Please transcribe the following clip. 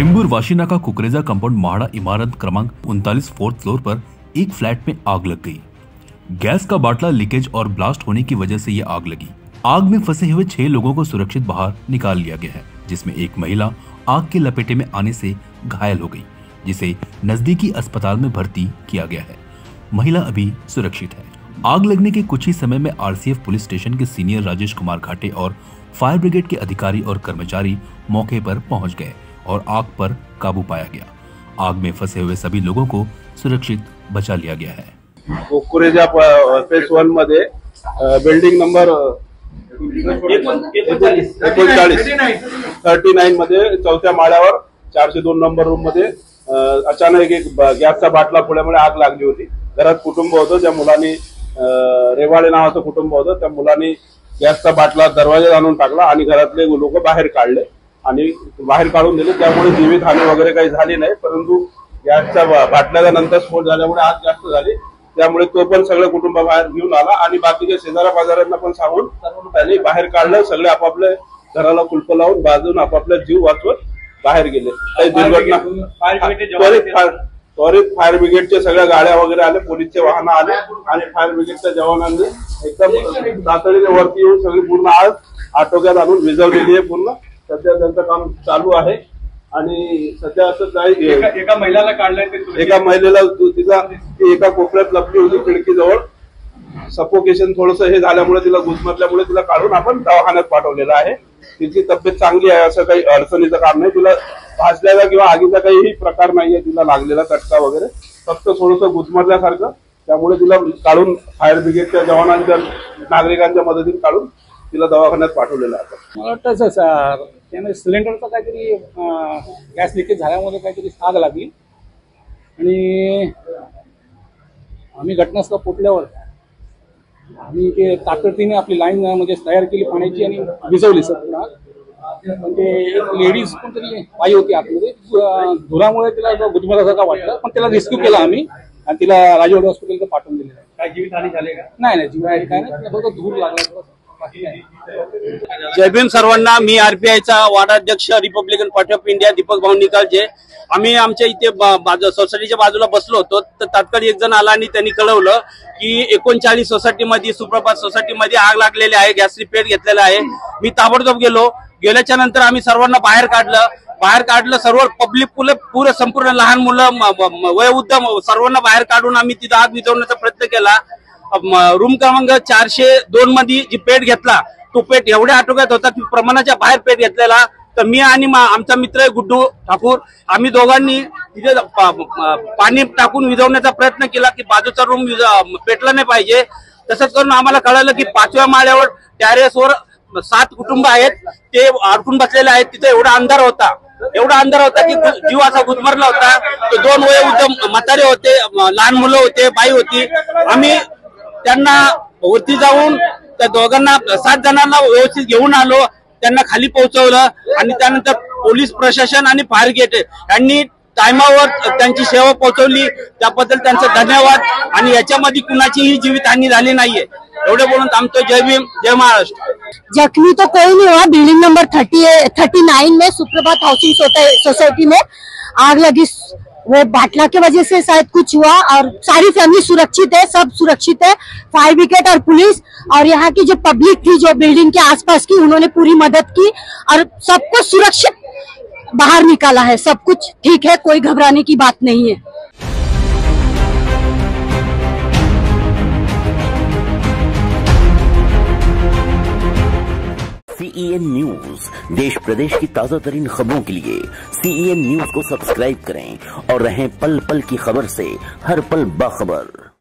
Chembur वाशीनाका Kukreja compound MHADA इमारत क्रमांक 39 fourth floor पर एक फ्लैट में आग लग गई। गैस का बाटला लीकेज और ब्लास्ट होने की वजह से यह आग लगी। आग में फंसे हुए 6 लोगों को सुरक्षित बाहर निकाल लिया गया है, जिसमें एक महिला आग के लपेटे में आने से घायल हो गई, जिसे नजदीकी अस्पताल में भर्ती किया गया है। महिला अभी सुरक्षित है। आग लगने के कुछ ही समय में आरसीएफ पुलिस स्टेशन के सीनियर राजेश कुमार घाटे और फायर ब्रिगेड के अधिकारी और कर्मचारी मौके पर पहुंच गए और आग पर काबू पाया गया। आग में फंसे हुए सभी लोगों को सुरक्षित बचा लिया गया है। कुकरेजा फेज 1 मध्ये बिल्डिंग नंबर 39 मध्ये 4थ्या माळ्यावर 402 नंबर रूम मध्ये अचानक एक गॅसचा बाटला फुटल्यामुळे आग लागली होती। घरात कुटुंब होतं, त्या मुलांनी रेवाळे नावाचं कुटुंब होतं, त्या मुलांनी गॅसचा बाटला दरवाजात आणून टाकला आणि घरातले लोक बाहेर काढले आणि बाहेर काढून दिले। त्यामुळे जीवितहानी वगैरे काही झाली नाही, परंतु गॅसच्या बाटल्याच्या नंतर स्फोट झाल्यामुळे आग जास्त झाली। त्यामुळे तो पण सगळे कुटुंब बाहेर घेऊन आला आणि बाकीच्या शेजाऱ्या पाजाऱ्यांना पण सांगून त्यांनी बाहेर काढलं। सगळे आपापल्या घराला कुलप लावून बाजून आपापला जीव वाचवत बाहेर गेले। काही दुर्घटना त्वरित फायर ब्रिगेडच्या सगळ्या गाड्या वगैरे आले, पोलीसचे वाहन आले आणि फायर ब्रिगेडच्या जवानांनी एकदम तातडीने वरती येऊन सगळी पूर्ण आग आटोक्यात आणून विझवलेली आहे। पूर्ण सध्या त्यांचं काम चालू आहे आणि सध्या असं काही एका महिलेला काढलंय, एका महिलेला तिचा एका कोपऱ्यात लपली होती खिडकीजवळ। सफोकेशन थोडंसं हे झाल्यामुळे तिला गुदमरल्यामुळे तिला काढून आपण दवाखान्यात पाठवलेलं आहे। तिची तब्येत चांगली आहे, असं काही अडचणीचं काम नाही। तिला भाजल्याचा किंवा आगीचा काही प्रकार नाहीये तिला लागलेला चटका वगैरे, फक्त थोडंसं गुदमरल्यासारखं। त्यामुळे तिला काढून फायर ब्रिगेडच्या जवानांच्या नागरिकांच्या मदतीने काढून तिला दवाखान्यात पाठवलेलं आहे। मला वाटतं सर त्याने सिलेंडरचा काहीतरी गॅस लिकेज झाल्यामुळे काहीतरी आग लागली आणि आम्ही घटनास्थळ पोहोचल्यावर आम्ही ते तातडीने आपली लाईन म्हणजे तयार केली पाण्याची आणि विझवली सर पुन्हा। म्हणजे एक लेडीज कोणतरी बाई होती आतमध्ये, धुरामुळे तिला गुदमरल्यासारखा वाटलं, पण त्याला रेस्क्यू केला आम्ही आणि तिला राजवाडा हॉस्पिटलला पाठवून दिलेलं आहे। काय जीवितहानी झाली का? नाही जीवितहानी काय नाही, फक्त धूर लागला। जय भीम सर्वांना। मी आरपीआयचा वार्डाध्यक्ष Republican party of India Deepak भाऊ निकालजे। आम्ही आमच्या इथे सोसायटीच्या बाजूला बसलो होतो, तर तात्काळ एक जण आला आणि त्यांनी कळवलं की 39 सोसायटीमध्ये सुप्रभात सोसायटीमध्ये आग लागलेली आहे, गॅसची पेट घेतलेला आहे। मी ताबडतोब गेल्याच्या नंतर आम्ही सर्वांना बाहेर काढलं सर्व पब्लिक पुरे संपूर्ण लहान मुलं वयोवृद्ध सर्वांना बाहेर काढून आम्ही तिथं आग विझवण्याचा प्रयत्न केला। रूम क्रमांक 402 मध्ये जी पेट घेतला तो पेट एवढ्या आटोक्यात होता की प्रमाणाच्या बाहेर पेट घेतलेला। तर मी आणि आमचा मित्र गुड्डू ठाकूर आम्ही दोघांनी तिथे पाणी टाकून विझवण्याचा प्रयत्न केला की बाजूचा रूम पेटला नाही पाहिजे। तसंच करून आम्हाला कळालं की 5व्या माळ्यावर टेरेसवर 7 कुटुंब आहेत, ते अडकून बसलेले आहेत। तिथे एवढा अंधार होता की जीव असा गुदमरला होता। 2 वयोवृद्ध म्हातारे होते, लहान मुलं होते, बाई होती। आम्ही त्यांना वरती जाऊन त्या दोघांना 7 जणांना व्यवस्थित घेऊन आलो, त्यांना खाली पोहोचवलं आणि त्यानंतर पोलीस प्रशासन आणि फायर ब्रिगेड यांनी टायमावर त्यांची सेवा पोहोचवली, त्याबद्दल त्यांचं धन्यवाद। आणि याच्यामध्ये कुणाचीही जीवितहानी झाली नाहीये। एवढे बोलून थांबतो। जय भीम, जय महाराष्ट्र। जख्मी तो कोई नहीं हुआ। बिल्डिंग नंबर 39 में सुप्रभात हाउसिंग सोसाइटी में आग लगी। वो बाटला की वजह से शायद कुछ हुआ और सारी फैमिली सुरक्षित है, सब सुरक्षित है। फायर ब्रिगेड और पुलिस और यहाँ की जो पब्लिक थी जो बिल्डिंग के आसपास की, उन्होंने पूरी मदद की और सबको सुरक्षित बाहर निकाला है। सब कुछ ठीक है, कोई घबराने की बात नहीं है। CEN न्यूज देश प्रदेश की ताजा तरीन खबरों के लिए CEN न्यूज को सब्सक्राइब करें और रहें पल पल की खबर से हर पल बाखबर।